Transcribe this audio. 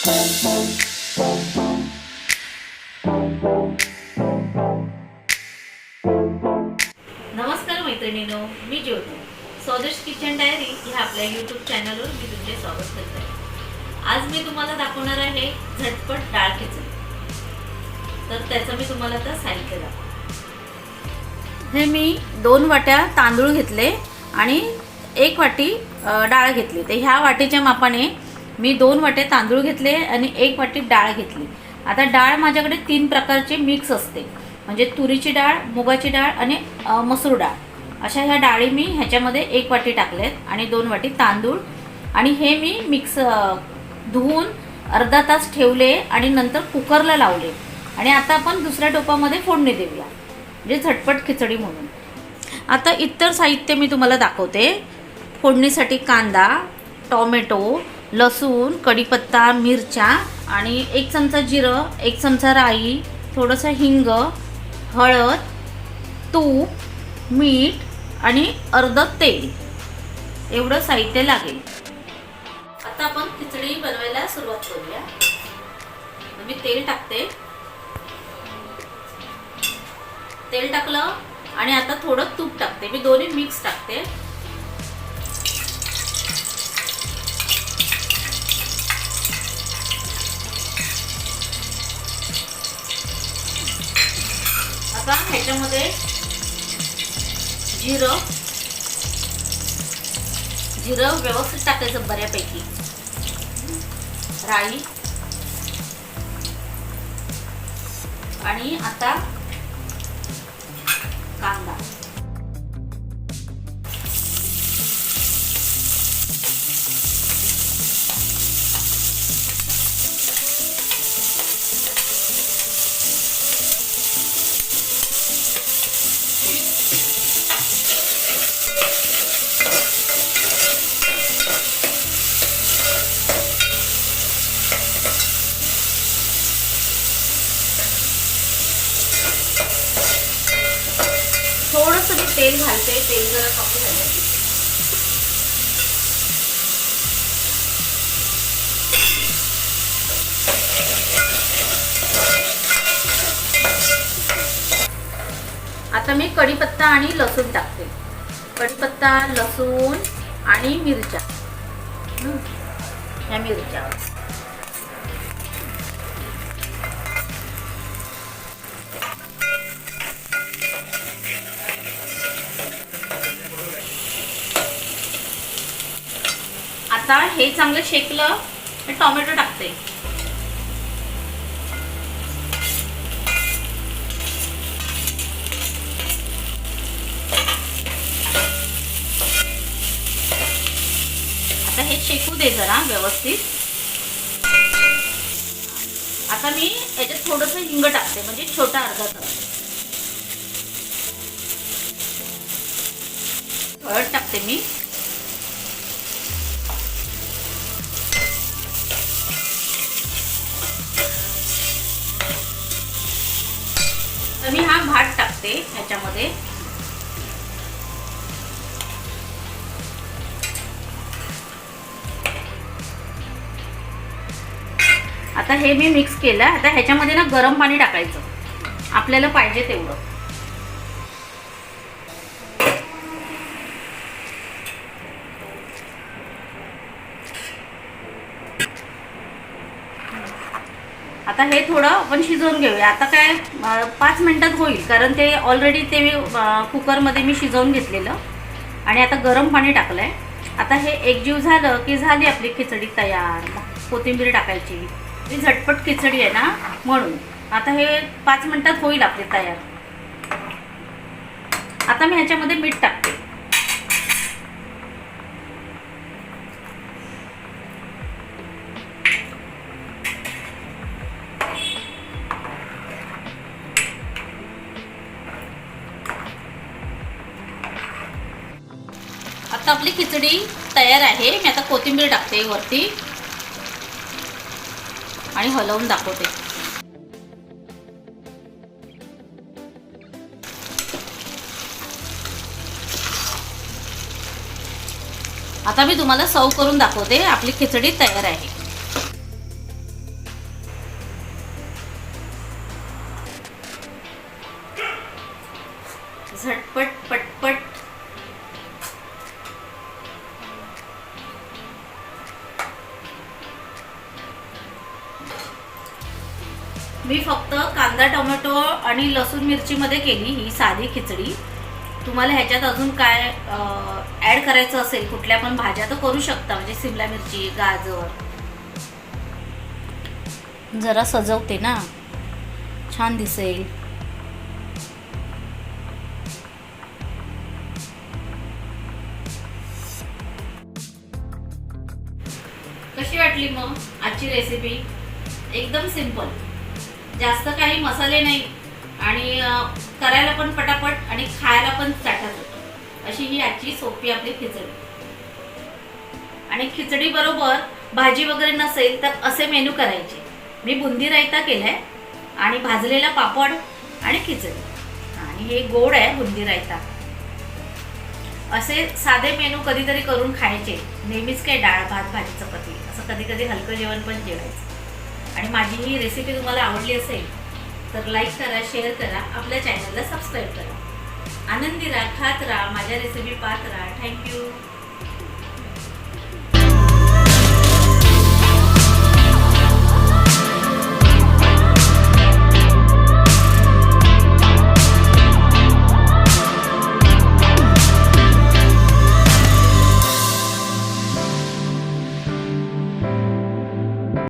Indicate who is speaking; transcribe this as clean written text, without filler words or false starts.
Speaker 1: नमस्कार मैत्रिणींनो, मी ज्योती. स्वदेश kitchen diary ह्या आपल्या यूट्यूब चॅनलवर मी तुमचे स्वागत करते. आज मी तुम्हाला दाखवणार आहे झटपट डाळ खिचडी. तर त्याचं मी तुम्हाला आता साहित्य दाखवते. हे मी 2 वाट्या तांदूळ घेतले आणि 1 वाटी डाळ घेतली. तर ह्या वाटीच्या मापाने मी 2 वाटे तांदूळ घेतले आणि 1 वाटी डाळ घेतली. आता डाळ माझ्याकडे 3 प्रकारची मिक्स असते, म्हणजे तुरीची डाळ, मुगाची डाळ आणि मसूर डाळ. अशा ह्या डाळी मी ह्याच्यामध्ये 1 वाटी टाकलेत आणि 2 वाटी तांदूळ. आणि हे मी मिक्स धुवून अर्धा तास ठेवले आणि नंतर कुकरला लावले. आणि आता आपण दुसऱ्या टोपामध्ये फोडणी देऊया, म्हणजे झटपट खिचडी म्हणून. आता इतर साहित्य मी तुम्हाला दाखवते. फोडणीसाठी कांदा, टोमॅटो, लसूण, कढीपत्ता, मिरच्या आणि 1 चमचा जिरं, 1 चमचा राई, थोडंसं हिंग, हळद, तूप, मीठ आणि अर्ध तेल एवढं साहित्य लागेल. आता आपण खिचडी बनवायला सुरुवात करूया. मी तेल टाकते. तेल टाकलं आणि आता थोडं तूप टाकते. मी दोन्ही मिक्स टाकते. आता ह्याच्यामध्ये जिरं व्यवस्थित टाकायचं बऱ्यापैकी. राई आणि आता कांदा. थोडंसं मी तेल घालते. तेल जरा कमी झालं. आता मी कढीपत्ता आणि लसूण टाकते. कढीपत्ता, लसूण आणि मिरच्या. ह्या मिरच्या आता हे चांगलं शेकलं की टोमॅटो टाकते. आता हे शेकू दे जरा व्यवस्थित. आता मी याच्यात थोडंसं हिंग टाकते, म्हणजे छोटा अर्धा चमचा. हळद टाकते मी. तर मी हा भात टाकते ह्याच्यामध्ये. आता हे मी मिक्स केलं. आता ह्याच्यामध्ये ना गरम पाणी टाकायचं, आपल्याला पाहिजे तेवढं. आता हे थोडं आपण शिजवून घेऊया. आता काय 5 मिनिटात होईल, कारण ते ऑलरेडी ते कुकरमध्ये मी शिजवून घेतलेलं. आणि आता गरम पाणी टाकलं आहे. आता हे एकजीव झालं की झाली आपली खिचडी तयार. मग कोथिंबीर टाकायची. ही झटपट खिचडी आहे ना, म्हणून. आता हे 5 मिनिटात होईल आपली तयार. आता मी ह्याच्यामध्ये मीठ टाकते. आता आपली खिचडी तयार आहे. मी आता कोथिंबीर टाकते वरती आणि हलवून दाखवते. आता मी तुम्हाला सर्व करून दाखवते. आपली खिचडी तयार आहे. झटपट पटपट मी फक्त कांदा टोमॅटो आणि लसूण मिरचीमध्ये केली ही साधी खिचडी. तुम्हाला ह्याच्यात अजून काय ॲड करायचं असेल, कुठल्या पण भाज्या तर करू शकता, म्हणजे सिमला मिरची, गाजर. जरा सजवते ना, छान दिसेल. कशी वाटली मग आजची रेसिपी? एकदम सिंपल, जास्त काही मसाले नाही आणि करायला पण पटापट आणि खायला पण चाटत होतं, अशी ही आजची सोपी आपली खिचडी. आणि खिचडी बरोबर भाजी वगैरे नसेल तर असे मेनू करायचे. मी बुंदी रायता केलाय आणि भाजलेला पापड आणि खिचडी, आणि हे गोड आहे बुंदी रायता. असे साधे मेनू कधीतरी करून खायचे, नेहमीच काय डाळ भात भाजी चपाती, असं कधी कधी हलकं जेवण पण जेवायचं. आणि माझी ही रेसिपी तुम्हाला आवडली असेल तर लाईक करा, शेअर करा, आपल्या चॅनलला सबस्क्राईब करा. आनंदी राहा, खात राहा, माझ्या रेसिपी पाहत राहा. थँक्यू.